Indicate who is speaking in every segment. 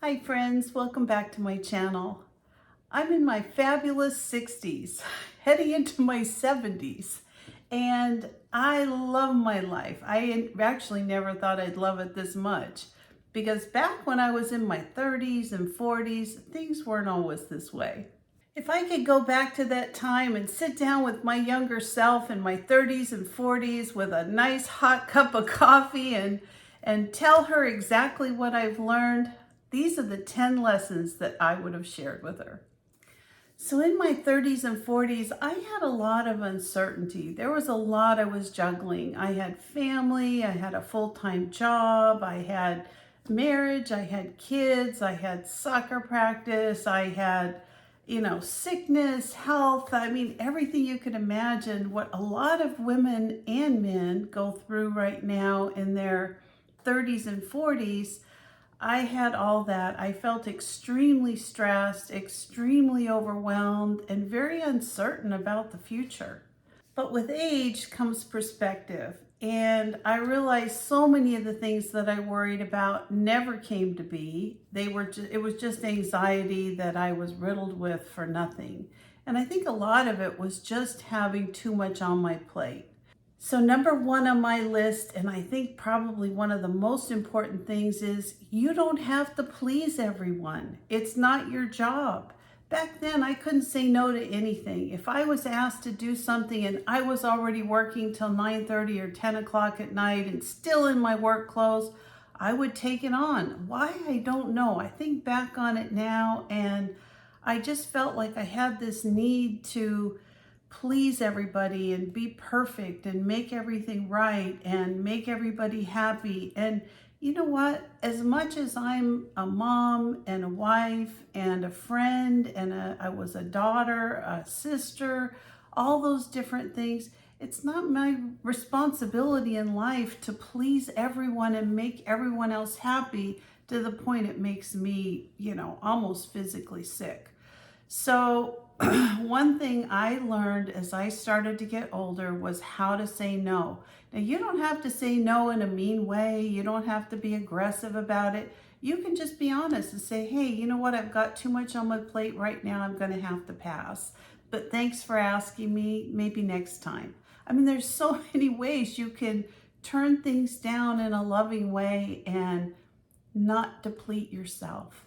Speaker 1: Hi friends, welcome back to my channel. I'm in my fabulous 60s, heading into my 70s, and I love my life. I actually never thought I'd love it this much because back when I was in my 30s and 40s, things weren't always this way. If I could go back to that time and sit down with my younger self in my 30s and 40s with a nice hot cup of coffee and tell her exactly what I've learned, these are the 10 lessons that I would have shared with her. So in my 30s and 40s, I had a lot of uncertainty. There was a lot I was juggling. I had family, I had a full-time job, I had marriage, I had kids, I had soccer practice, I had, sickness, health. I mean, everything you could imagine, what a lot of women and men go through right now in their 30s and 40s. I had all that. I felt extremely stressed, extremely overwhelmed, and very uncertain about the future. But with age comes perspective. And I realized so many of the things that I worried about never came to be. It was just anxiety that I was riddled with for nothing. And I think a lot of it was just having too much on my plate. So number one on my list, and I think probably one of the most important things, is you don't have to please everyone. It's not your job. Back then, I couldn't say no to anything. If I was asked to do something and I was already working till 9:30 or 10 o'clock at night and still in my work clothes, I would take it on. Why? I don't know. I think back on it now and I just felt like I had this need to please everybody and be perfect and make everything right and make everybody happy. And you know what? As much as I'm a mom and a wife and a friend and I was a daughter, a sister, all those different things, it's not my responsibility in life to please everyone and make everyone else happy to the point it makes me, almost physically sick. So one thing I learned as I started to get older was how to say no. Now, you don't have to say no in a mean way. You don't have to be aggressive about it. You can just be honest and say, hey, you know what? I've got too much on my plate right now. I'm going to have to pass. But thanks for asking me. Maybe next time. I mean, there's so many ways you can turn things down in a loving way and not deplete yourself.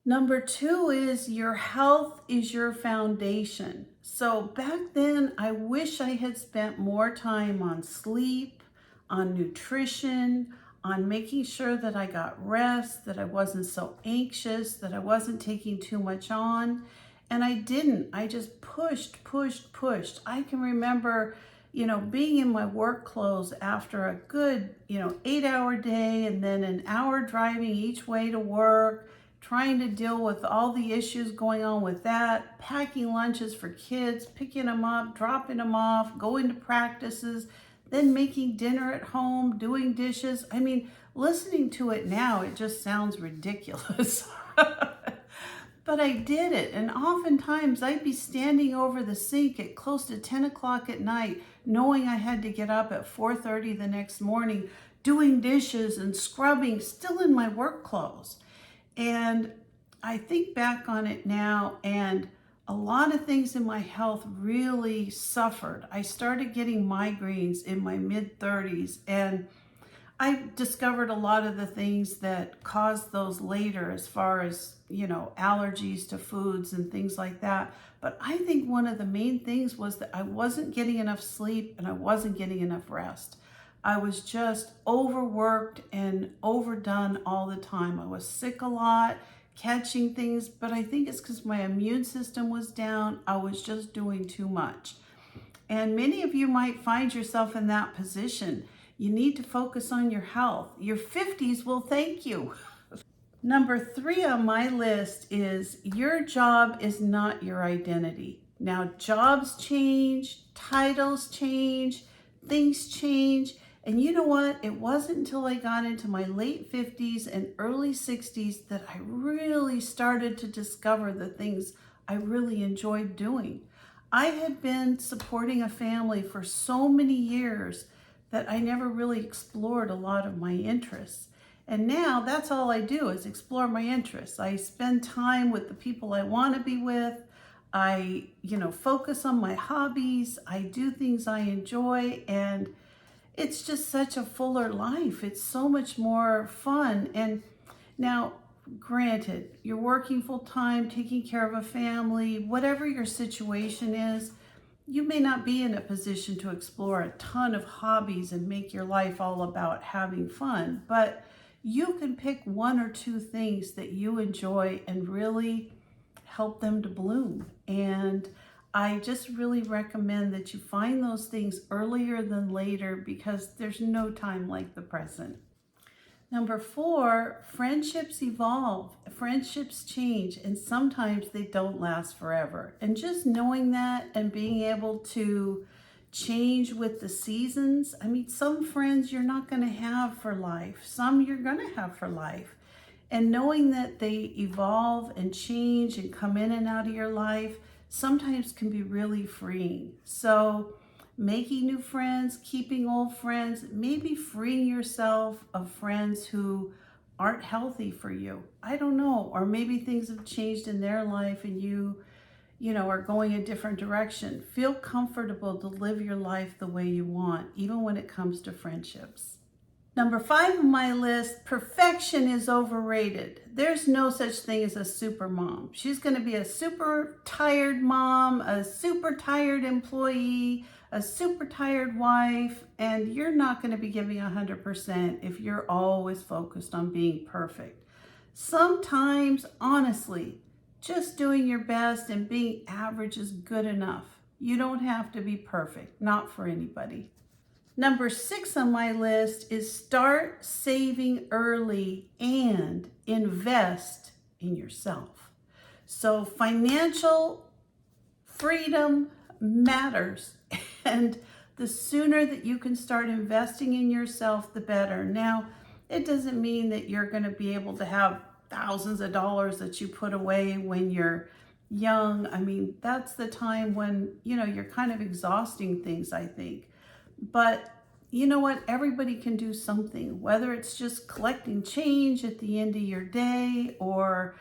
Speaker 1: Number two is your health is your foundation. So back then, I wish I had spent more time on sleep, on nutrition, on making sure that I got rest, that I wasn't so anxious, that I wasn't taking too much on. And I didn't. I just pushed, pushed, pushed. I can remember, being in my work clothes after a good, 8-hour day and then an hour driving each way to work, trying to deal with all the issues going on with that, packing lunches for kids, picking them up, dropping them off, going to practices, then making dinner at home, doing dishes. I mean, listening to it now, it just sounds ridiculous. But I did it, and oftentimes I'd be standing over the sink at close to 10 o'clock at night, knowing I had to get up at 4:30 the next morning, doing dishes and scrubbing, still in my work clothes. And I think back on it now, and a lot of things in my health really suffered. I started getting migraines in my mid-30s, and I discovered a lot of the things that caused those later as far as, allergies to foods and things like that. But I think one of the main things was that I wasn't getting enough sleep and I wasn't getting enough rest. I was just overworked and overdone all the time. I was sick a lot, catching things, but I think it's because my immune system was down. I was just doing too much. And many of you might find yourself in that position. You need to focus on your health. Your 50s will thank you. Number three on my list is your job is not your identity. Now, jobs change, titles change, things change. And you know what? It wasn't until I got into my late 50s and early 60s that I really started to discover the things I really enjoyed doing. I had been supporting a family for so many years that I never really explored a lot of my interests. And now that's all I do is explore my interests. I spend time with the people I want to be with. I, focus on my hobbies. I do things I enjoy, and it's just such a fuller life. It's so much more fun. And now, granted, you're working full time, taking care of a family, whatever your situation is, you may not be in a position to explore a ton of hobbies and make your life all about having fun, but you can pick one or two things that you enjoy and really help them to bloom. And I just really recommend that you find those things earlier than later, because there's no time like the present. Number 4, friendships evolve, friendships change, and sometimes they don't last forever. And just knowing that and being able to change with the seasons. I mean, some friends you're not going to have for life, some you're going to have for life. And knowing that they evolve and change and come in and out of your life sometimes can be really freeing. So making new friends, keeping old friends, maybe freeing yourself of friends who aren't healthy for you. I don't know. Or maybe things have changed in their life and you are going a different direction. Feel comfortable to live your life the way you want, even when it comes to friendships. Number 5 on my list, perfection is overrated. There's no such thing as a super mom. She's going to be a super tired mom, a super tired employee, a super tired wife, and you're not going to be giving 100% if you're always focused on being perfect. Sometimes, honestly, just doing your best and being average is good enough. You don't have to be perfect, not for anybody. Number 6 on my list is start saving early and invest in yourself. So financial freedom matters, and the sooner that you can start investing in yourself, the better. Now, it doesn't mean that you're going to be able to have thousands of dollars that you put away when you're young. I mean, that's the time when, you're kind of exhausting things, I think. But you know what? Everybody can do something, whether it's just collecting change at the end of your day or,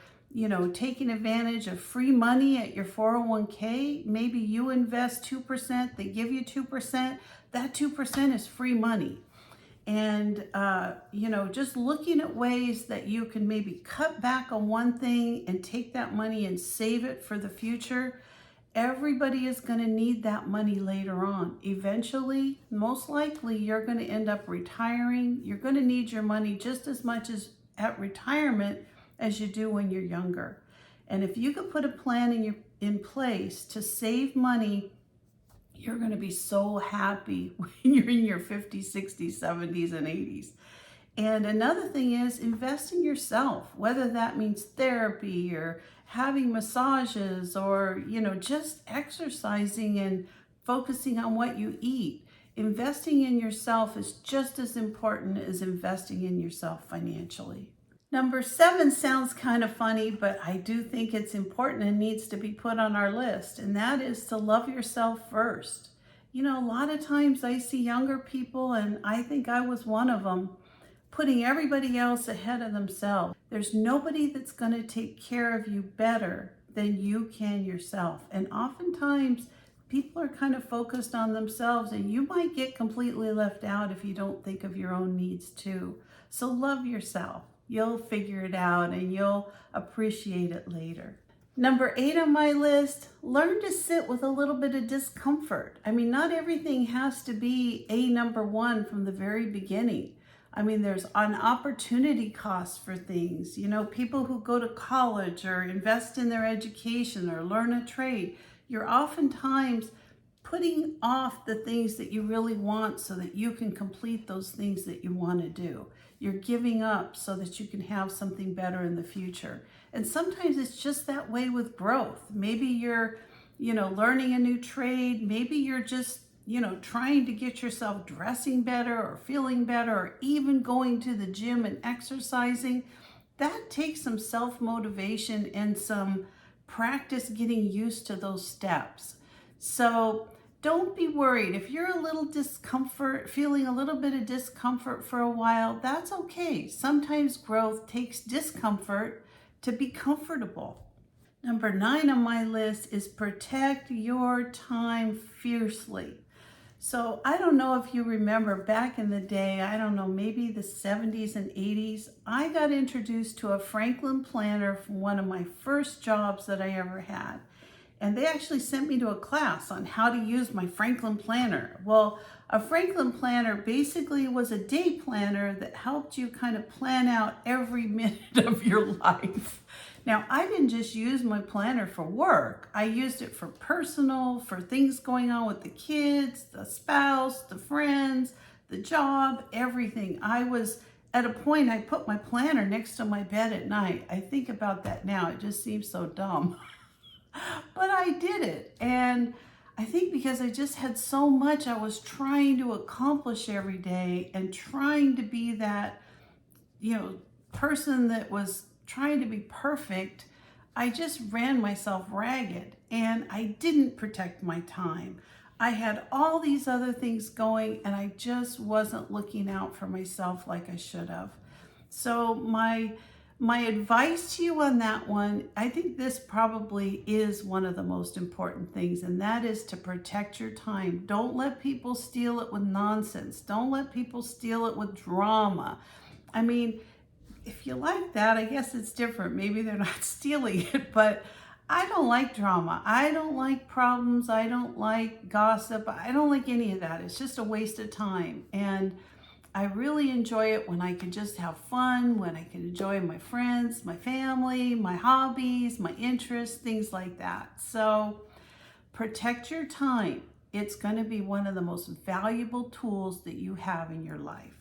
Speaker 1: taking advantage of free money at your 401k. Maybe you invest 2%, they give you 2%. That 2% is free money. And, just looking at ways that you can maybe cut back on one thing and take that money and save it for the future. Everybody is going to need that money later on. Eventually, most likely, you're going to end up retiring. You're going to need your money just as much as at retirement as you do when you're younger. And if you could put a plan in place to save money, you're going to be so happy when you're in your 50s, 60s, 70s, and 80s. And another thing is invest in yourself, whether that means therapy or having massages or, just exercising and focusing on what you eat. Investing in yourself is just as important as investing in yourself financially. Number 7 sounds kind of funny, but I do think it's important and needs to be put on our list, and that is to love yourself first. A lot of times I see younger people, and I think I was one of them, putting everybody else ahead of themselves. There's nobody that's going to take care of you better than you can yourself. And oftentimes people are kind of focused on themselves, and you might get completely left out if you don't think of your own needs too. So love yourself. You'll figure it out and you'll appreciate it later. Number 8 on my list, learn to sit with a little bit of discomfort. I mean, not everything has to be a number 1 from the very beginning. I mean, there's an opportunity cost for things. People who go to college or invest in their education or learn a trade, you're oftentimes putting off the things that you really want so that you can complete those things that you want to do. You're giving up so that you can have something better in the future. And sometimes it's just that way with growth. Maybe you're, learning a new trade. Maybe you're just, trying to get yourself dressing better or feeling better or even going to the gym and exercising. That takes some self-motivation and some practice getting used to those steps. So Don't be worried. If you're a little feeling a little bit of discomfort for a while, that's okay. Sometimes growth takes discomfort to be comfortable. Number 9 on my list is protect your time fiercely. So I don't know if you remember back in the day, I don't know, maybe the 70s and 80s, I got introduced to a Franklin planner from one of my first jobs that I ever had. And they actually sent me to a class on how to use my Franklin planner. Well, a Franklin planner basically was a day planner that helped you kind of plan out every minute of your life. Now, I didn't just use my planner for work. I used it for personal, for things going on with the kids, the spouse, the friends, the job, everything. I was at a point, I put my planner next to my bed at night. I think about that now. It just seems so dumb. But I did it. And I think because I just had so much I was trying to accomplish every day and trying to be that, person that was trying to be perfect, I just ran myself ragged and I didn't protect my time. I had all these other things going and I just wasn't looking out for myself like I should have. So my advice to you on that one, I think this probably is one of the most important things, and that is to protect your time. Don't let people steal it with nonsense. Don't let people steal it with drama. I mean, if you like that, I guess it's different. Maybe they're not stealing it, but I don't like drama. I don't like problems. I don't like gossip. I don't like any of that. It's just a waste of time. And I really enjoy it when I can just have fun, when I can enjoy my friends, my family, my hobbies, my interests, things like that. So protect your time. It's going to be one of the most valuable tools that you have in your life.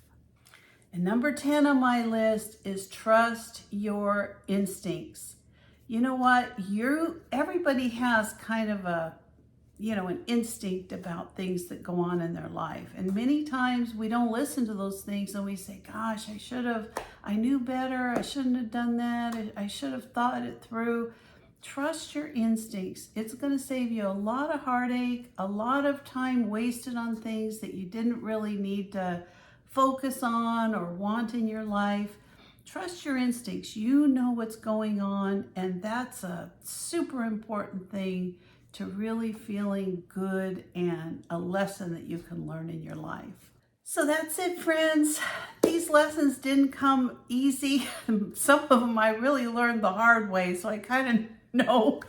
Speaker 1: And number 10 on my list is trust your instincts. You know what? Everybody has kind of an instinct about things that go on in their life. And many times we don't listen to those things and we say, gosh, I knew better. I shouldn't have done that. I should have thought it through. Trust your instincts. It's going to save you a lot of heartache, a lot of time wasted on things that you didn't really need to focus on or want in your life. Trust your instincts. You know what's going on, and that's a super important thing to really feeling good and a lesson that you can learn in your life. So that's it, friends. These lessons didn't come easy. Some of them I really learned the hard way, so I kind of know,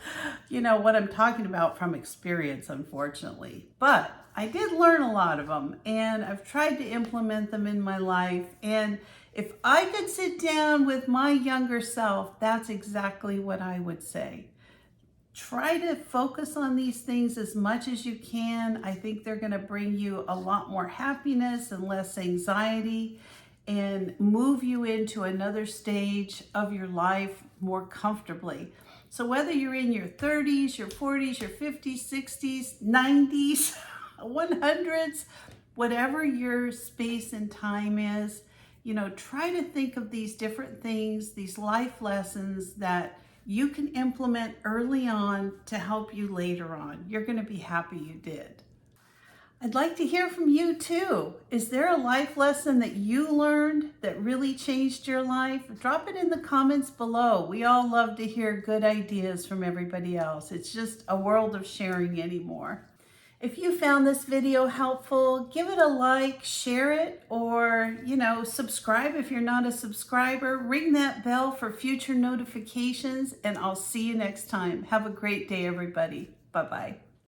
Speaker 1: what I'm talking about from experience, unfortunately. But I did learn a lot of them, and I've tried to implement them in my life. And if I could sit down with my younger self, that's exactly what I would say. Try to focus on these things as much as you can. I think they're going to bring you a lot more happiness and less anxiety and move you into another stage of your life more comfortably. So whether you're in your 30s, your 40s, your 50s, 60s, 90s, 100s, whatever your space and time is, try to think of these different things, these life lessons that you can implement early on to help you later on. You're going to be happy you did. I'd like to hear from you too. Is there a life lesson that you learned that really changed your life? Drop it in the comments below. We all love to hear good ideas from everybody else. It's just a world of sharing anymore. If you found this video helpful, give it a like, share it, or, subscribe if you're not a subscriber. Ring that bell for future notifications, and I'll see you next time. Have a great day, everybody. Bye-bye.